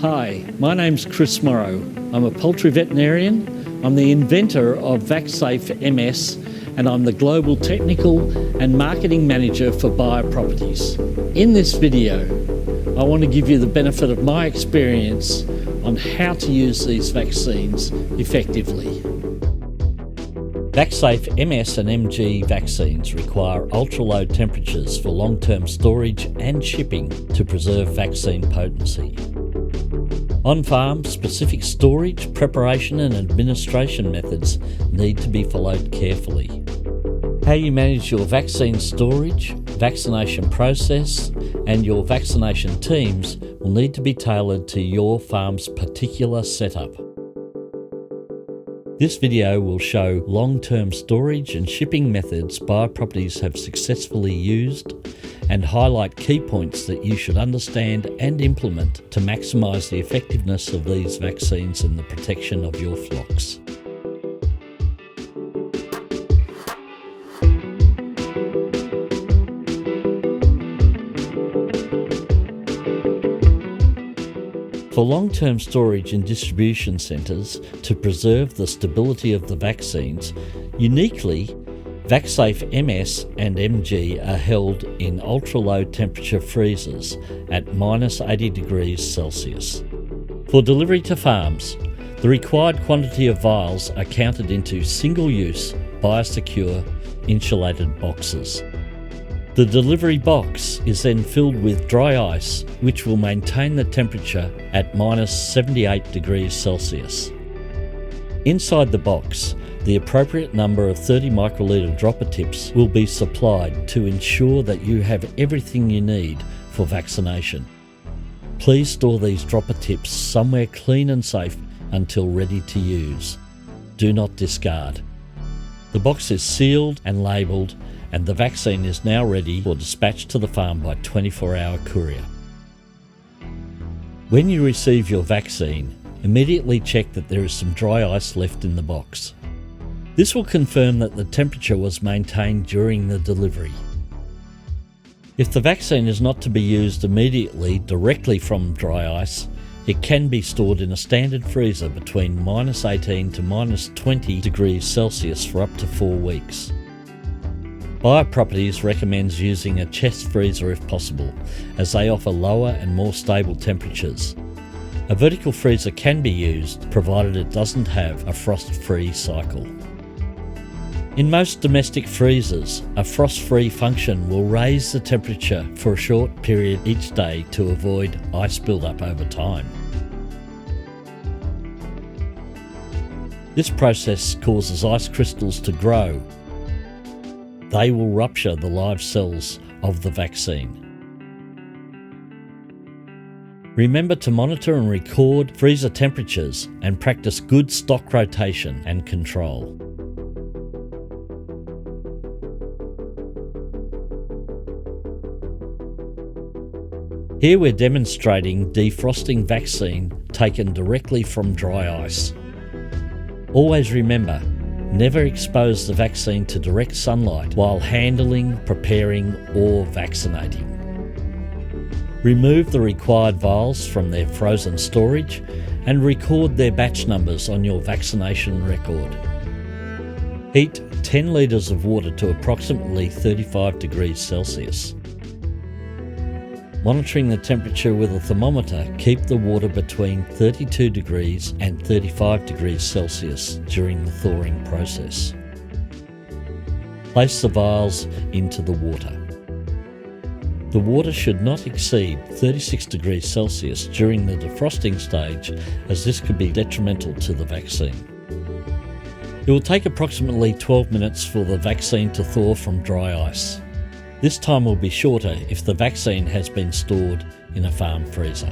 Hi, my name's Chris Morrow. I'm a poultry veterinarian. I'm the inventor of VacSafe MS, and I'm the Global Technical and Marketing Manager for Bioproperties. In this video, I want to give you the benefit of my experience on how to use these vaccines effectively. VacSafe MS and MG vaccines require ultra-low temperatures for long-term storage and shipping to preserve vaccine potency. On-farm, specific storage, preparation and administration methods need to be followed carefully. How you manage your vaccine storage, vaccination process and your vaccination teams will need to be tailored to your farm's particular setup. This video will show long-term storage and shipping methods Bioproperties have successfully used and highlight key points that you should understand and implement to maximise the effectiveness of these vaccines and the protection of your flocks. For long-term storage in distribution centres to preserve the stability of the vaccines, uniquely, VacSafe MS and MG are held in ultra-low temperature freezers at -80 degrees Celsius. For delivery to farms, the required quantity of vials are counted into single-use, biosecure, insulated boxes. The delivery box is then filled with dry ice, which will maintain the temperature at -78 degrees Celsius. Inside the box, the appropriate number of 30 microlitre dropper tips will be supplied to ensure that you have everything you need for vaccination. Please store these dropper tips somewhere clean and safe until ready to use. Do not discard. The box is sealed and labelled, and the vaccine is now ready for dispatch to the farm by 24-hour courier. When you receive your vaccine, immediately check that there is some dry ice left in the box. This will confirm that the temperature was maintained during the delivery. If the vaccine is not to be used immediately directly from dry ice, it can be stored in a standard freezer between -18 to -20 degrees Celsius for up to 4 weeks. Bioproperties recommends using a chest freezer if possible, as they offer lower and more stable temperatures. A vertical freezer can be used, provided it doesn't have a frost-free cycle. In most domestic freezers, a frost-free function will raise the temperature for a short period each day to avoid ice buildup over time. This process causes ice crystals to grow. They will rupture the live cells of the vaccine. Remember to monitor and record freezer temperatures and practice good stock rotation and control. Here we're demonstrating defrosting vaccine taken directly from dry ice. Always remember, never expose the vaccine to direct sunlight while handling, preparing or vaccinating. Remove the required vials from their frozen storage and record their batch numbers on your vaccination record. Heat 10 litres of water to approximately 35 degrees Celsius. Monitoring the temperature with a thermometer, keep the water between 32 degrees and 35 degrees Celsius during the thawing process. Place the vials into the water. The water should not exceed 36 degrees Celsius during the defrosting stage, as this could be detrimental to the vaccine. It will take approximately 12 minutes for the vaccine to thaw from dry ice. This time will be shorter if the vaccine has been stored in a farm freezer.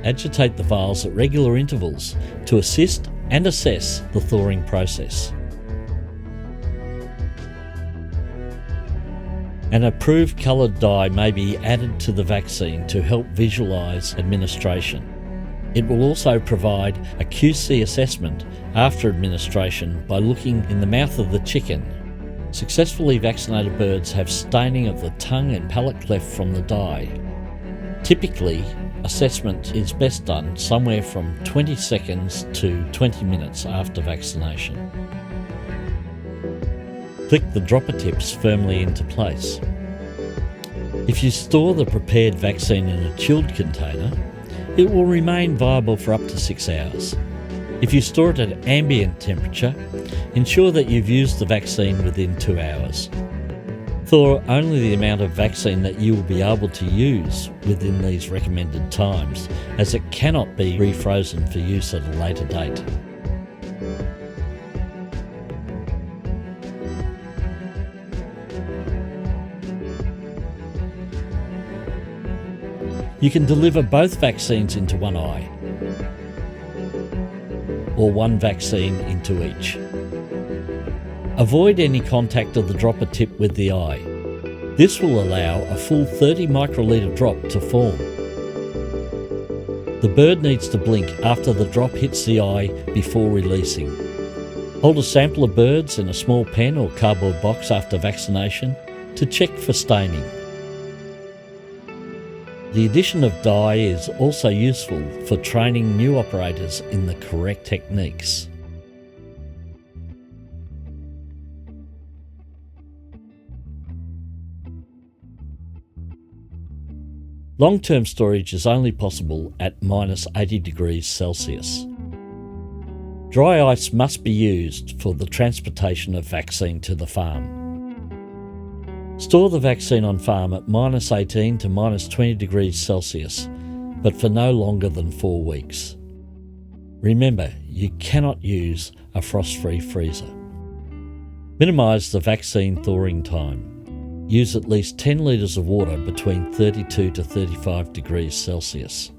Agitate the vials at regular intervals to assist and assess the thawing process. An approved coloured dye may be added to the vaccine to help visualise administration. It will also provide a QC assessment after administration by looking in the mouth of the chicken. Successfully vaccinated birds have staining of the tongue and palate cleft from the dye. Typically, assessment is best done somewhere from 20 seconds to 20 minutes after vaccination. Click the dropper tips firmly into place. If you store the prepared vaccine in a chilled container, it will remain viable for up to 6 hours. If you store it at ambient temperature, ensure that you've used the vaccine within 2 hours. Thaw only the amount of vaccine that you will be able to use within these recommended times, as it cannot be refrozen for use at a later date. You can deliver both vaccines into one eye, or one vaccine into each. Avoid any contact of the dropper tip with the eye. This will allow a full 30 microlitre drop to form. The bird needs to blink after the drop hits the eye before releasing. Hold a sample of birds in a small pen or cardboard box after vaccination to check for staining. The addition of dye is also useful for training new operators in the correct techniques. Long-term storage is only possible at -80 degrees Celsius. Dry ice must be used for the transportation of vaccine to the farm. Store the vaccine on farm at -18 to -20 degrees Celsius, but for no longer than 4 weeks. Remember, you cannot use a frost-free freezer. Minimise the vaccine thawing time. Use at least 10 litres of water between 32 to 35 degrees Celsius.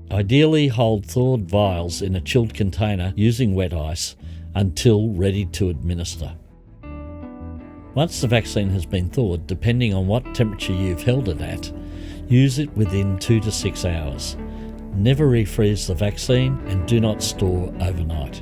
Ideally, hold thawed vials in a chilled container using wet ice until ready to administer. Once the vaccine has been thawed, depending on what temperature you've held it at, use it within 2 to 6 hours. Never refreeze the vaccine and do not store overnight.